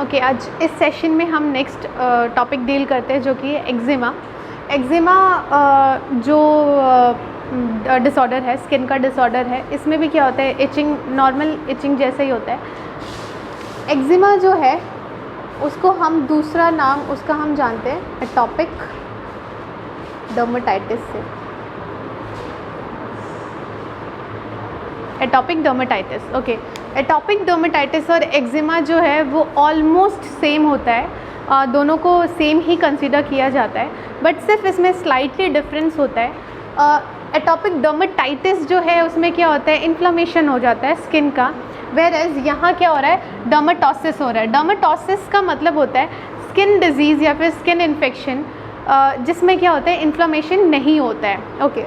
Okay, आज इस session में हम नेक्स्ट टॉपिक डील करते हैं जो कि है एक्जिमा। एक्जिमा जो डिसऑर्डर है, स्किन का डिसऑर्डर है, इसमें भी क्या होता है, इचिंग, नॉर्मल इचिंग जैसा ही होता है। एक्जिमा जो है उसको हम दूसरा नाम उसका हम जानते हैं एटॉपिक डर्मेटाइटिस से। Atopic dermatitis, okay. Atopic dermatitis और एक्जिमा जो है वो ऑलमोस्ट सेम होता है, दोनों को सेम ही कंसीडर किया जाता है, बट सिर्फ इसमें स्लाइटली डिफरेंस होता है। एटॉपिक डर्मेटाइटिस जो है उसमें क्या होता है, इन्फ्लेमेशन हो जाता है स्किन का, वेयर एज यहाँ क्या हो रहा है, डर्मेटोसिस हो रहा है। डर्मेटोसिस का मतलब होता है स्किन डिजीज़ या फिर स्किन इन्फेक्शन जिसमें क्या होता है, इन्फ्लेमेशन नहीं होता है। ओके,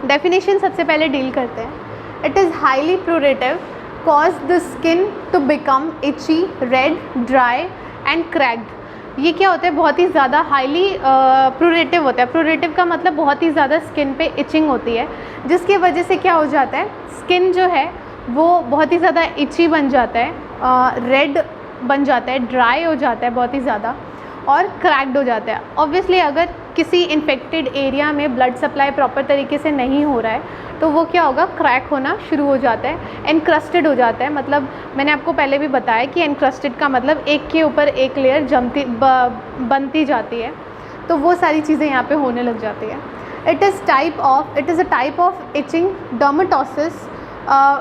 डेफिनेशन सबसे पहले डील करते हैं। It is highly pruritic, cause the skin to become itchy, red, dry and cracked. ये क्या होता है, बहुत ही ज़्यादा हाईली प्रूरेटिव होता है। प्रूरेटिव का मतलब बहुत ही ज़्यादा स्किन पे इचिंग होती है, जिसकी वजह से क्या हो जाता है, स्किन जो है वो बहुत ही ज़्यादा इची बन जाता है, रेड बन जाता है, ड्राई हो जाता है बहुत ही ज़्यादा, और क्रैक्ड हो जाता है। ऑब्वियसली अगर किसी इन्फेक्टेड एरिया में ब्लड सप्लाई प्रॉपर तरीके से नहीं हो रहा है तो वो क्या होगा, क्रैक होना शुरू हो जाता है, एनक्रस्टेड हो जाता है। मतलब मैंने आपको पहले भी बताया कि एनक्रस्टेड का मतलब एक के ऊपर एक लेयर बनती जाती है, तो वो सारी चीज़ें यहाँ पे होने लग जाती है। It is a type of itching dermatosis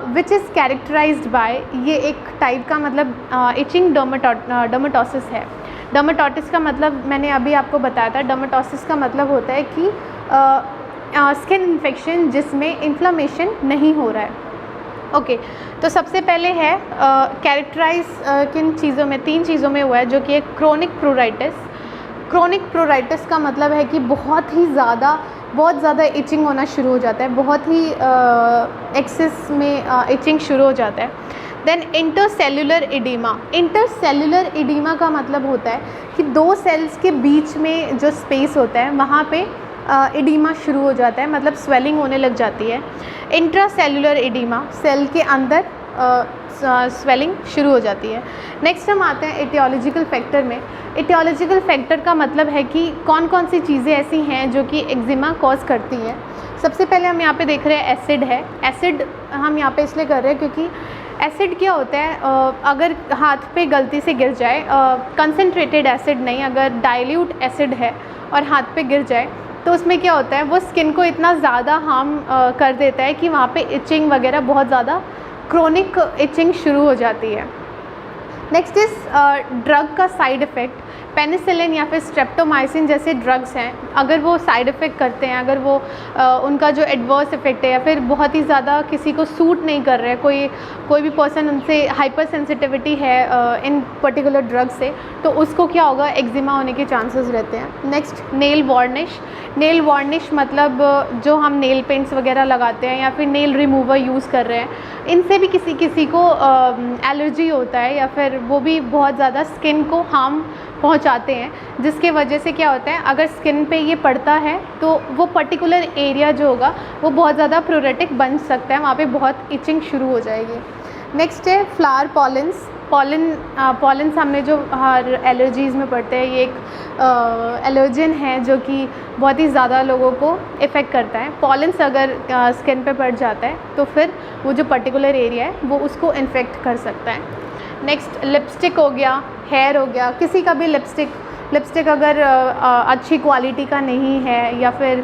which is characterized by, ये एक टाइप का मतलब इचिंग डर्मेटोसिस है। डर्मेटोसिस का मतलब मैंने अभी आपको बताया था, डर्मेटोसिस का मतलब होता है कि स्किन इन्फेक्शन जिसमें इन्फ्लेमेशन नहीं हो रहा है। ओके, तो सबसे पहले है कैरेक्टराइज किन चीज़ों में, 3 चीज़ों में हुआ है, जो कि एक क्रोनिक प्रूराइटिस। क्रोनिक प्रूराइटिस का मतलब है कि बहुत ज़्यादा इचिंग होना शुरू हो जाता है, बहुत ही एक्सेस में इचिंग शुरू हो जाता है। Then intercellular oedema. Intercellular oedema का मतलब होता है कि 2 सेल्स के बीच में जो स्पेस होता है वहाँ पे इडीमा शुरू हो जाता है, मतलब स्वेलिंग होने लग जाती है। इंट्रासेल्युलर इडीमा, सेल के अंदर स्वेलिंग शुरू हो जाती है। नेक्स्ट हम आते हैं एटियोलॉजिकल फैक्टर में। एटियोलॉजिकल फैक्टर का मतलब है कि कौन कौन सी चीज़ें ऐसी हैं जो कि एक्जिमा कॉज करती हैं। सबसे पहले हम यहाँ पे देख रहे हैं एसिड है। एसिड हम यहाँ पे इसलिए कर रहे हैं क्योंकि एसिड क्या होता है, अगर हाथ पे गलती से गिर जाए, कंसनट्रेटेड एसिड नहीं, अगर डाइल्यूट एसिड है और हाथ पे गिर जाए तो उसमें क्या होता है, वो स्किन को इतना ज़्यादा हार्म कर देता है कि वहाँ पे इचिंग वगैरह बहुत ज़्यादा क्रोनिक इचिंग शुरू हो जाती है। नेक्स्ट इज़ ड्रग का साइड इफ़ेक्ट। पेनिसिलिन या फिर स्ट्रेप्टोमाइसिन जैसे ड्रग्स हैं, अगर वो साइड इफ़ेक्ट करते हैं, अगर वो उनका जो एडवर्स इफ़ेक्ट है या फिर बहुत ही ज़्यादा किसी को सूट नहीं कर रहे, कोई भी पर्सन उनसे हाइपर सेंसिटिविटी है इन पर्टिकुलर ड्रग से, तो उसको क्या होगा, एक्जिमा होने के चांसेस रहते हैं। Next nail varnish. Nail varnish मतलब जो हम नेल पेंट्स वगैरह लगाते हैं या फिर नेल रिमूवर यूज़ कर रहे हैं, इनसे भी किसी को एलर्जी होता है या फिर वो भी बहुत ज़्यादा स्किन को हार्म पहुंचाते हैं, जिसके वजह से क्या होता है, अगर स्किन पे ये पड़ता है तो वो पर्टिकुलर एरिया जो होगा वो बहुत ज़्यादा प्रूरेटिक बन सकता है, वहाँ पे बहुत इचिंग शुरू हो जाएगी। नेक्स्ट है फ्लावर पॉलिन्स। पॉलिन्स हमने जो हर एलर्जीज़ में पड़ते हैं, ये एक एलर्जन है जो कि बहुत ही ज़्यादा लोगों को इफ़ेक्ट करता है। पॉलिन्स अगर स्किन पे पड़ जाता है तो फिर वो जो पर्टिकुलर एरिया है वो उसको इन्फेक्ट कर सकता है। नेक्स्ट लिपस्टिक हो गया, हेयर हो गया, किसी का भी लिपस्टिक अगर अच्छी क्वालिटी का नहीं है या फिर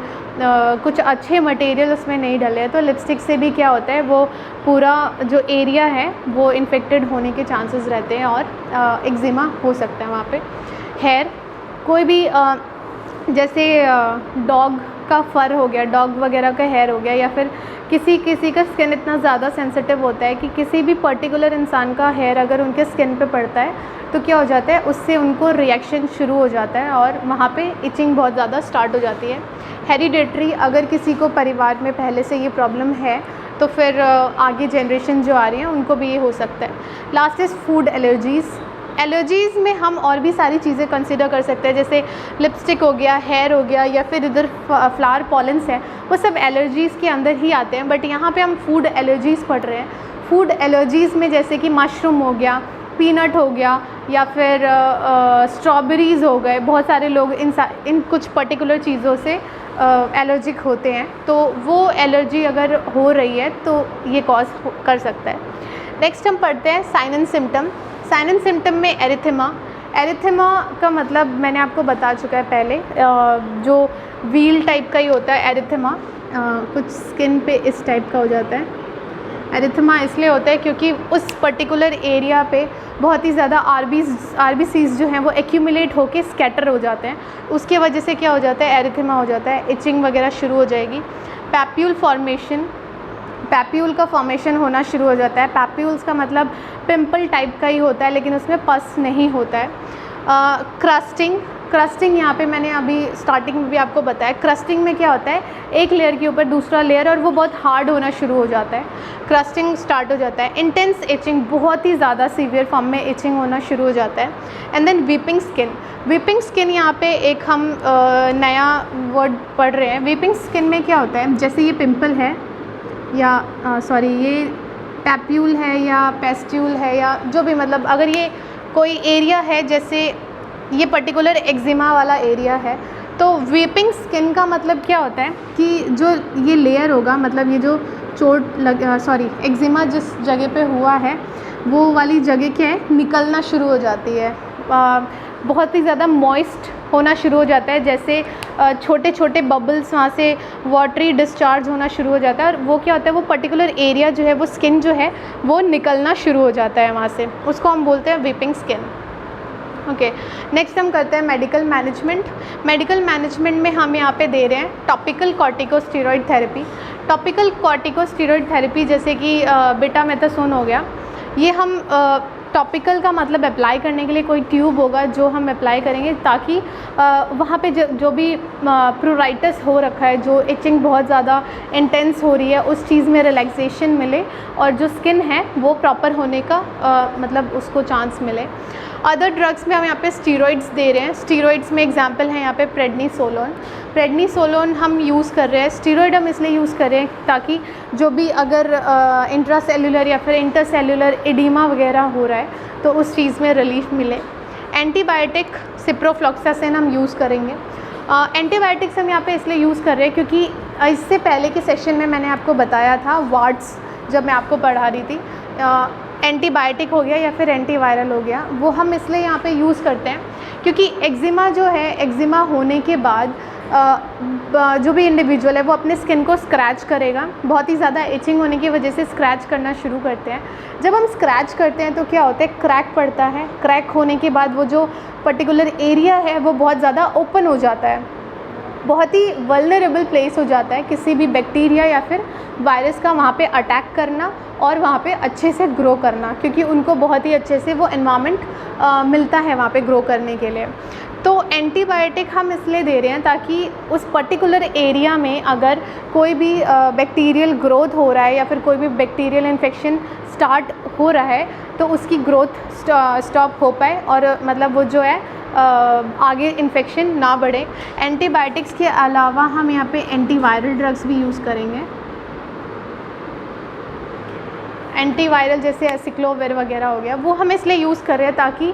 कुछ अच्छे मटेरियल उसमें नहीं डले हैं तो लिपस्टिक से भी क्या होता है, वो पूरा जो एरिया है वो इन्फेक्टेड होने के चांसेस रहते हैं और एक्जिमा हो सकता है वहाँ पे। हेयर, कोई भी जैसे डॉग का फर हो गया, डॉग वगैरह का हेयर हो गया, या फिर किसी का स्किन इतना ज़्यादा सेंसिटिव होता है कि किसी भी पर्टिकुलर इंसान का हेयर अगर उनके स्किन पे पड़ता है तो क्या हो जाता है, उससे उनको रिएक्शन शुरू हो जाता है और वहाँ पे इचिंग बहुत ज़्यादा स्टार्ट हो जाती है। हेरिडेटरी, अगर किसी को परिवार में पहले से ये प्रॉब्लम है तो फिर आगे जनरेशन जो आ रही हैं उनको भी ये हो सकता है। Last is food allergies. Allergies में हम और भी सारी चीज़ें कंसिडर कर सकते हैं, जैसे लिपस्टिक हो गया, हेयर हो गया, या फिर इधर फ्लावर पॉलिन्स है, वो सब एलर्जीज़ के अंदर ही आते हैं। बट यहाँ पे हम फूड एलर्जीज़ पढ़ रहे हैं। फूड एलर्जीज़ में जैसे कि मशरूम हो गया, पीनट हो गया, या फिर स्ट्रॉबेरीज़ हो गए, बहुत सारे लोग इन कुछ पर्टिकुलर चीज़ों से एलर्जिक होते हैं, तो वो एलर्जी अगर हो रही है तो ये कॉज कर सकता है। नेक्स्ट हम पढ़ते हैं sign and symptom. Sign and symptom में एरिथेमा। एरिथेमा का मतलब मैंने आपको बता चुका है पहले, जो व्हील टाइप का ही होता है एरिथेमा, कुछ स्किन पे इस टाइप का हो जाता है। एरिथेमा इसलिए होता है क्योंकि उस पर्टिकुलर एरिया पे बहुत ही ज़्यादा आरबीसीज जो हैं वो एक्यूमुलेट होके स्कैटर हो जाते हैं, उसके वजह से क्या हो जाता है, एरिथेमा हो जाता है, इचिंग वगैरह शुरू हो जाएगी। पैप्यूल फॉर्मेशन, पैप्यूल का फॉर्मेशन होना शुरू हो जाता है। पैप्यूल्स का मतलब पिंपल टाइप का ही होता है, लेकिन उसमें पस नहीं होता है। क्रस्टिंग, क्रस्टिंग यहाँ पे मैंने अभी स्टार्टिंग में भी आपको बताया, क्रस्टिंग में क्या होता है, एक लेयर के ऊपर दूसरा लेयर और वो बहुत हार्ड होना शुरू हो जाता है, क्रस्टिंग स्टार्ट हो जाता है। इंटेंस इचिंग, बहुत ही ज़्यादा सीवियर फॉर्म में इचिंग होना शुरू हो जाता है। And then weeping skin. Weeping skin यहाँ पे एक हम नया वर्ड पढ़ रहे हैं। वीपिंग स्किन में क्या होता है, जैसे ये पिंपल है या ये पैप्यूल है या पेस्ट्यूल है या जो भी, मतलब अगर ये कोई एरिया है, जैसे ये पर्टिकुलर एक्जिमा वाला एरिया है, तो वीपिंग स्किन का मतलब क्या होता है कि जो ये लेयर होगा, मतलब ये जो एक्जिमा जिस जगह पे हुआ है वो वाली जगह क्या है, निकलना शुरू हो जाती है, बहुत ही ज़्यादा मॉइस्ट होना शुरू हो जाता है, जैसे छोटे छोटे बबल्स वहाँ से वाटरी डिस्चार्ज होना शुरू हो जाता है, और वो क्या होता है, वो पर्टिकुलर एरिया जो है, वो स्किन जो है वो निकलना शुरू हो जाता है वहाँ से, उसको हम बोलते हैं वीपिंग स्किन। ओके, नेक्स्ट हम करते हैं मेडिकल मैनेजमेंट। मेडिकल मैनेजमेंट में हम यहाँ पे दे रहे हैं topical corticosteroid therapy. Topical corticosteroid therapy जैसे कि बेटामेथासोन हो गया, ये हम टॉपिकल का मतलब अप्लाई करने के लिए कोई ट्यूब होगा जो हम अप्लाई करेंगे, ताकि वहाँ पे जो भी प्रूराइटिस हो रखा है, जो इचिंग बहुत ज़्यादा इंटेंस हो रही है, उस चीज़ में रिलैक्सेशन मिले और जो स्किन है वो प्रॉपर होने का मतलब उसको चांस मिले। अदर ड्रग्स में हम यहाँ पे स्टीरॉइड्स दे रहे हैं। स्टीरॉइड्स में एग्जांपल है यहाँ पे प्रेडनिसोलोन। प्रेडनिसोलोन हम यूज़ कर रहे हैं, स्टीरॉइड हम इसलिए यूज़ कर रहे हैं ताकि जो भी अगर इंट्रासेल्युलर या फिर इंटरसेल्युलर एडिमा वगैरह हो रहा है तो उस चीज़ में रिलीफ मिले। एंटीबायोटिक सिप्रोफ्लॉक्सासिन हम यूज़ करेंगे। एंटीबायोटिक्स हम यहाँ पे इसलिए यूज़ कर रहे हैं क्योंकि इससे पहले के सेशन में मैंने आपको बताया था, वार्ड्स जब मैं आपको पढ़ा रही थी, एंटीबायोटिक हो गया या फिर एंटीवायरल हो गया, वो हम इसलिए यहाँ पे यूज़ करते हैं क्योंकि एक्जिमा जो है, एक्जिमा होने के बाद जो भी इंडिविजुअल है वो अपने स्किन को स्क्रैच करेगा, बहुत ही ज़्यादा इचिंग होने की वजह से स्क्रैच करना शुरू करते हैं। जब हम स्क्रैच करते हैं तो क्या होता है, क्रैक पड़ता है, क्रैक होने के बाद वो जो पर्टिकुलर एरिया है वो बहुत ज़्यादा ओपन हो जाता है, बहुत ही वल्नरेबल प्लेस हो जाता है किसी भी बैक्टीरिया या फिर वायरस का वहाँ पे अटैक करना और वहाँ पे अच्छे से ग्रो करना, क्योंकि उनको बहुत ही अच्छे से वो एनवायरनमेंट मिलता है वहाँ पे ग्रो करने के लिए। तो एंटीबायोटिक हम इसलिए दे रहे हैं ताकि उस पर्टिकुलर एरिया में अगर कोई भी बैक्टीरियल ग्रोथ हो रहा है या फिर कोई भी बैक्टीरियल इन्फेक्शन स्टार्ट हो रहा है तो उसकी ग्रोथ स्टॉप हो पाए और मतलब वो जो है आगे इन्फेक्शन ना बढ़े। एंटीबायोटिक्स के अलावा हम यहाँ पे एंटीवायरल ड्रग्स भी यूज़ करेंगे। एंटीवायरल जैसे एसिक्लोविर वगैरह हो गया, वो हम इसलिए यूज़ कर रहे हैं ताकि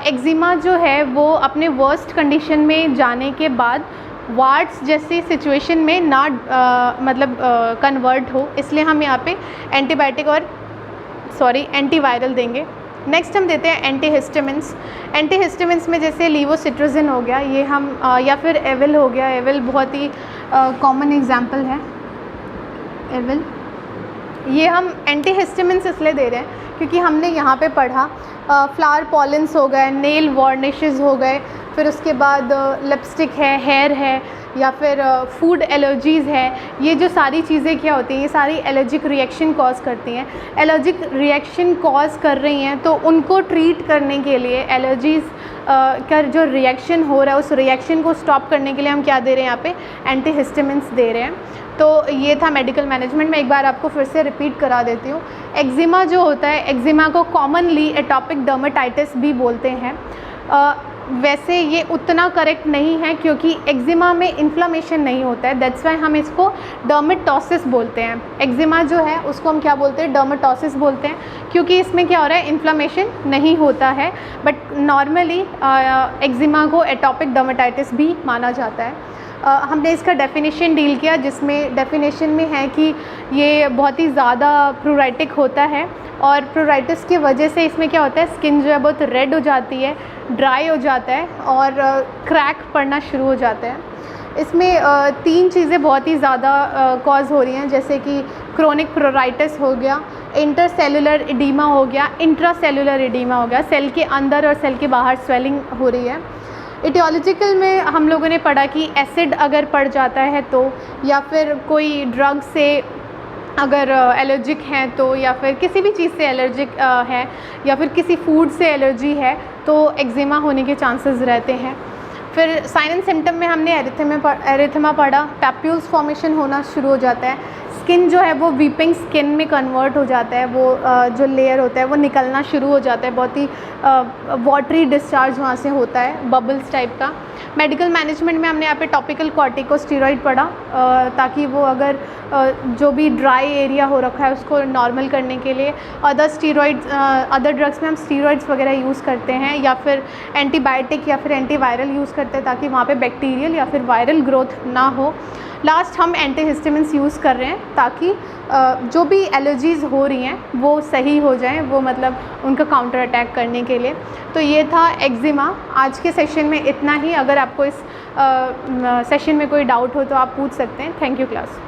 एक्जिमा जो है वो अपने वर्स्ट कंडीशन में जाने के बाद वार्ड्स जैसी सिचुएशन में ना कन्वर्ट हो, इसलिए हम यहाँ पे एंटीबायोटिक और एंटीवायरल देंगे। नेक्स्ट हम देते हैं एंटीहिस्टामिन्स। एंटीहिस्टामिन्स में जैसे लीवोसिट्राजिन हो गया, ये हम या फिर एविल हो गया, एविल बहुत ही कॉमन एग्जांपल है एविल। ये हम एंटीहिस्टामिन्स इसलिए दे रहे हैं क्योंकि हमने यहाँ पे पढ़ा फ्लावर पॉलिन्स हो गए, नेल वार्निशेस हो गए, फिर उसके बाद लिपस्टिक है, हेयर है या फिर फूड एलर्जीज़ है, ये जो सारी चीज़ें क्या होती हैं, ये सारी एलर्जिक रिएक्शन कॉज करती हैं। एलर्जिक रिएक्शन कॉज कर रही हैं तो उनको ट्रीट करने के लिए एलर्जीज़ का जो रिएक्शन हो रहा है उस रिएक्शन को स्टॉप करने के लिए हम क्या दे रहे हैं, यहाँ पे एंटीहिस्टामिन्स दे रहे हैं। तो ये था मेडिकल मैनेजमेंट में। एक बार आपको फिर से रिपीट करा देती हूँ। एक्जिमा जो होता है, एक्जिमा को कॉमनली एटॉपिक डर्मेटाइटिस भी बोलते हैं। वैसे ये उतना करेक्ट नहीं है क्योंकि एक्जिमा में इन्फ्लेमेशन नहीं होता है, दैट्स वाई हम इसको डर्मेटोसिस बोलते हैं। एक्जिमा जो है उसको हम क्या बोलते हैं, डर्मेटोसिस बोलते हैं, क्योंकि इसमें क्या हो रहा है, इन्फ्लेमेशन नहीं होता है। बट नॉर्मली एक्जिमा को एटॉपिक डर्मेटाइटिस भी माना जाता है। हमने इसका डेफिनेशन डील किया, जिसमें डेफिनेशन में है कि ये बहुत ही ज़्यादा प्रूराइटिक होता है और प्रूराइटिस की वजह से इसमें क्या होता है, स्किन जो है बहुत रेड हो जाती है, ड्राई हो जाता है और क्रैक पड़ना शुरू हो जाता है। इसमें 3 चीज़ें बहुत ही ज़्यादा कॉज हो रही हैं, जैसे कि क्रोनिक प्रूराइटिस हो गया, इंटरसेलुलर एडीमा हो गया, इंट्रासेलुलर एडीमा हो गया, सेल के अंदर और सेल के बाहर स्वेलिंग हो रही है। इटियोलॉजिकल में हम लोगों ने पढ़ा कि एसिड अगर पड़ जाता है तो, या फिर कोई ड्रग से अगर एलर्जिक हैं तो, या फिर किसी भी चीज़ से एलर्जिक है, या फिर किसी फूड से एलर्जी है तो एक्जिमा होने के चांसेस रहते हैं। फिर साइन एंड सिम्टम में हमने एरिथेमा पढ़ा, पैप्यूल्स फॉर्मेशन होना शुरू हो जाता है, स्किन जो है वो वीपिंग स्किन में कन्वर्ट हो जाता है, वो जो लेयर होता है वो निकलना शुरू हो जाता है, बहुत ही वाटरी डिस्चार्ज वहाँ से होता है, बबल्स टाइप का। मेडिकल मैनेजमेंट में हमने यहाँ पे टॉपिकल कॉर्टिकोस्टेरॉइड पढ़ा, ताकि वो अगर जो भी ड्राई एरिया हो रखा है उसको नॉर्मल करने के लिए। अदर ड्रग्स में हम स्टीरॉइड्स वगैरह यूज़ करते हैं, या फिर एंटीबायोटिक या फिर एंटीवायरल यूज़ करते हैं, ताकि वहाँ पे बैक्टीरियल या फिर वायरल ग्रोथ ना हो। लास्ट हम एंटीहिस्टामिन्स यूज़ कर रहे हैं, ताकि जो भी एलर्जीज़ हो रही हैं वो सही हो जाएं, वो मतलब उनका काउंटर अटैक करने के लिए। तो ये था एक्जिमा। आज के सेशन में इतना ही। अगर आपको इस सेशन में कोई डाउट हो तो आप पूछ सकते हैं। Thank you class.